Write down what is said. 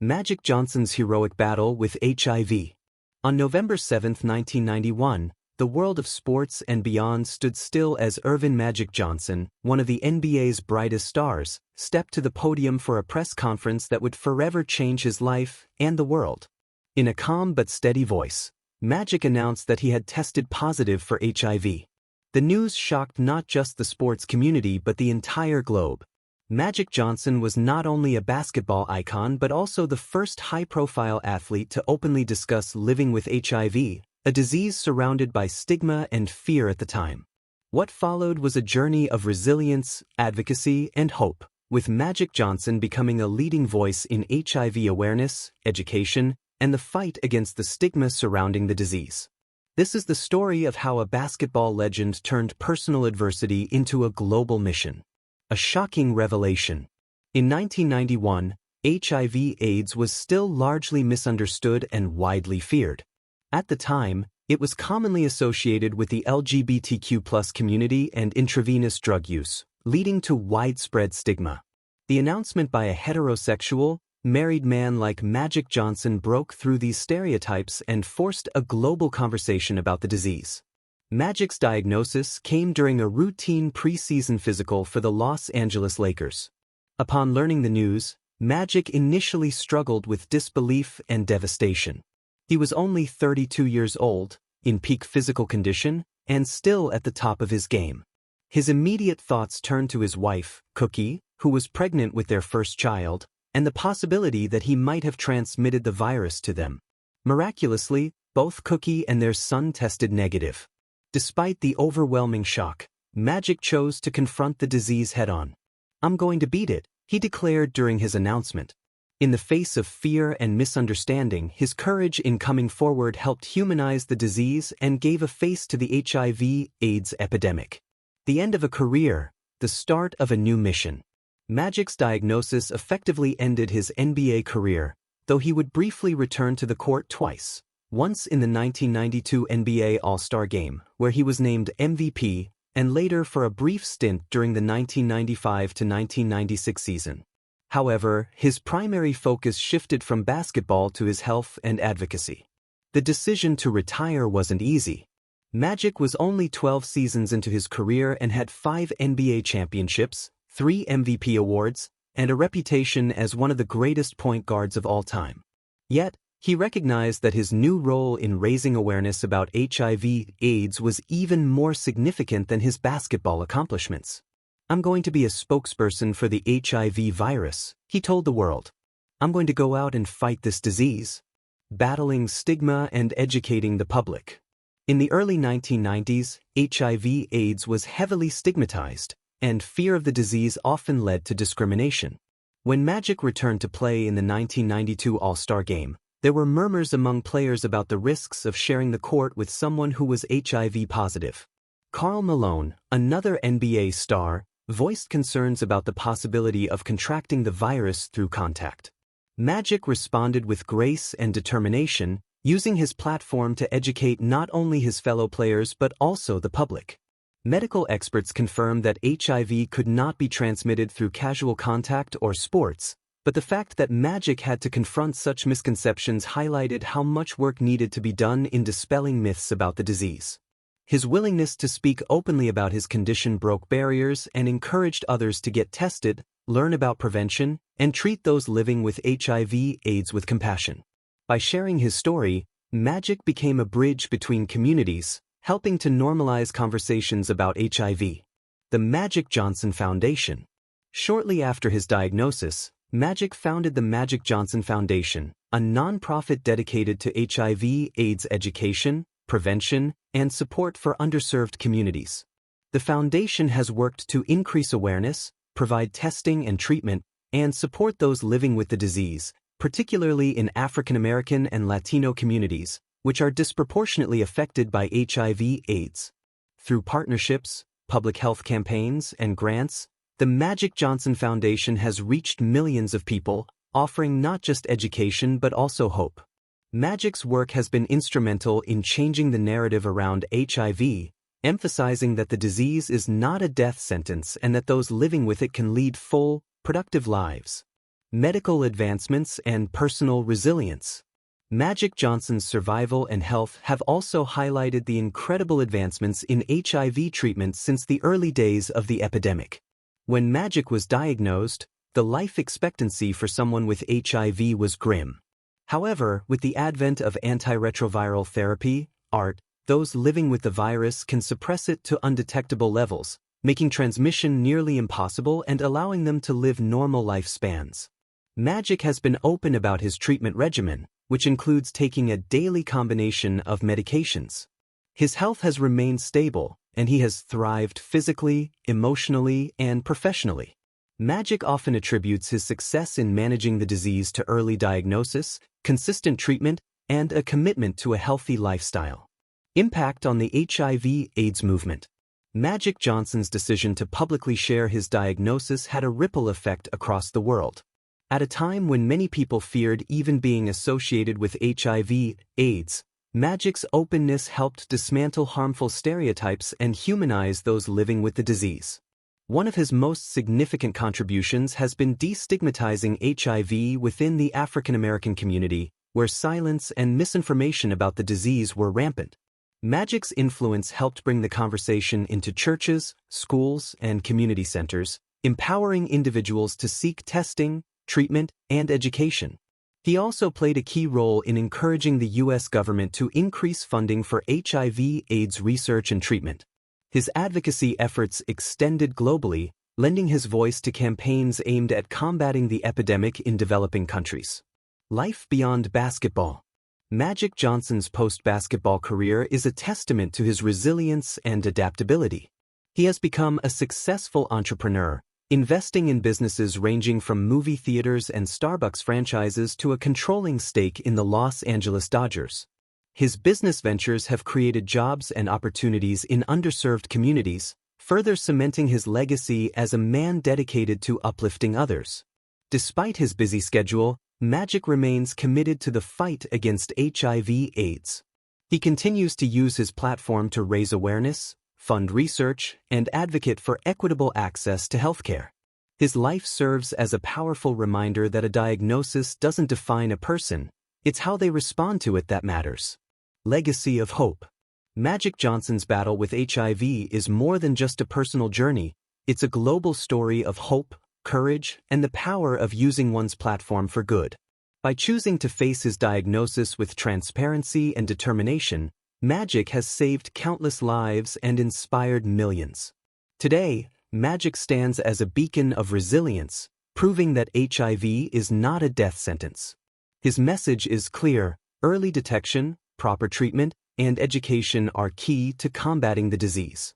Magic Johnson's heroic battle with HIV. On November 7, 1991, the world of sports and beyond stood still as Earvin "Magic" Johnson, one of the NBA's brightest stars, stepped to the podium for a press conference that would forever change his life and the world. In a calm but steady voice, Magic announced that he had tested positive for HIV. The news shocked not just the sports community but the entire globe. Magic Johnson was not only a basketball icon but also the first high-profile athlete to openly discuss living with HIV, a disease surrounded by stigma and fear at the time. What followed was a journey of resilience, advocacy, and hope, with Magic Johnson becoming a leading voice in HIV awareness, education, and the fight against the stigma surrounding the disease. This is the story of how a basketball legend turned personal adversity into a global mission. A shocking revelation. In 1991, HIV/AIDS was still largely misunderstood and widely feared. At the time, it was commonly associated with the LGBTQ+ community and intravenous drug use, leading to widespread stigma. The announcement by a heterosexual, married man like Magic Johnson broke through these stereotypes and forced a global conversation about the disease. Magic's diagnosis came during a routine preseason physical for the Los Angeles Lakers. Upon learning the news, Magic initially struggled with disbelief and devastation. He was only 32 years old, in peak physical condition, and still at the top of his game. His immediate thoughts turned to his wife, Cookie, who was pregnant with their first child, and the possibility that he might have transmitted the virus to them. Miraculously, both Cookie and their son tested negative. Despite the overwhelming shock, Magic chose to confront the disease head-on. "I'm going to beat it," he declared during his announcement. In the face of fear and misunderstanding, his courage in coming forward helped humanize the disease and gave a face to the HIV/AIDS epidemic. The end of a career, the start of a new mission. Magic's diagnosis effectively ended his NBA career, though he would briefly return to the court twice. Once in the 1992 NBA All-Star Game, where he was named MVP, and later for a brief stint during the 1995 to 1996 season. However, his primary focus shifted from basketball to his health and advocacy. The decision to retire wasn't easy. Magic was only 12 seasons into his career and had 5 NBA championships, 3 MVP awards, and a reputation as one of the greatest point guards of all time. Yet, he recognized that his new role in raising awareness about HIV/AIDS was even more significant than his basketball accomplishments. "I'm going to be a spokesperson for the HIV virus," he told the world. "I'm going to go out and fight this disease." Battling stigma and educating the public. In the early 1990s, HIV/AIDS was heavily stigmatized, and fear of the disease often led to discrimination. When Magic returned to play in the 1992 All-Star Game, there were murmurs among players about the risks of sharing the court with someone who was HIV positive. Karl Malone, another NBA star, voiced concerns about the possibility of contracting the virus through contact. Magic responded with grace and determination, using his platform to educate not only his fellow players but also the public. Medical experts confirmed that HIV could not be transmitted through casual contact or sports, but the fact that Magic had to confront such misconceptions highlighted how much work needed to be done in dispelling myths about the disease. His willingness to speak openly about his condition broke barriers and encouraged others to get tested, learn about prevention, and treat those living with HIV/AIDS with compassion. By sharing his story, Magic became a bridge between communities, helping to normalize conversations about HIV. The Magic Johnson Foundation. Shortly after his diagnosis, Magic founded the Magic Johnson Foundation, a nonprofit dedicated to HIV/AIDS education, prevention, and support for underserved communities. The foundation has worked to increase awareness, provide testing and treatment, and support those living with the disease, particularly in African American and Latino communities, which are disproportionately affected by HIV/AIDS. Through partnerships, public health campaigns, and grants, the Magic Johnson Foundation has reached millions of people, offering not just education but also hope. Magic's work has been instrumental in changing the narrative around HIV, emphasizing that the disease is not a death sentence and that those living with it can lead full, productive lives. medical advancements, and personal resilience. Magic Johnson's survival and health have also highlighted the incredible advancements in HIV treatment since the early days of the epidemic. When Magic was diagnosed, the life expectancy for someone with HIV was grim. However, with the advent of antiretroviral therapy, ART, those living with the virus can suppress it to undetectable levels, making transmission nearly impossible and allowing them to live normal lifespans. Magic has been open about his treatment regimen, which includes taking a daily combination of medications. His health has remained stable, and he has thrived physically, emotionally, and professionally. Magic often attributes his success in managing the disease to early diagnosis, consistent treatment, and a commitment to a healthy lifestyle. Impact on the HIV/AIDS movement. Magic Johnson's decision to publicly share his diagnosis had a ripple effect across the world. At a time when many people feared even being associated with HIV/AIDS, Magic's openness helped dismantle harmful stereotypes and humanize those living with the disease. One of his most significant contributions has been destigmatizing HIV within the African American community, where silence and misinformation about the disease were rampant. Magic's influence helped bring the conversation into churches, schools, and community centers, empowering individuals to seek testing, treatment, and education. He also played a key role in encouraging the U.S. government to increase funding for HIV/AIDS research and treatment. His advocacy efforts extended globally, lending his voice to campaigns aimed at combating the epidemic in developing countries. Life beyond basketball. Magic Johnson's post-basketball career is a testament to his resilience and adaptability. He has become a successful entrepreneur, investing in businesses ranging from movie theaters and Starbucks franchises to a controlling stake in the Los Angeles Dodgers. His business ventures have created jobs and opportunities in underserved communities, further cementing his legacy as a man dedicated to uplifting others. Despite his busy schedule, Magic remains committed to the fight against HIV/AIDS. He continues to use his platform to raise awareness, fund research, and advocate for equitable access to healthcare. His life serves as a powerful reminder that a diagnosis doesn't define a person, it's how they respond to it that matters. Legacy of hope. Magic Johnson's battle with HIV is more than just a personal journey, it's a global story of hope, courage, and the power of using one's platform for good. By choosing to face his diagnosis with transparency and determination, Magic has saved countless lives and inspired millions. Today, Magic stands as a beacon of resilience, proving that HIV is not a death sentence. His message is clear: early detection, proper treatment, and education are key to combating the disease.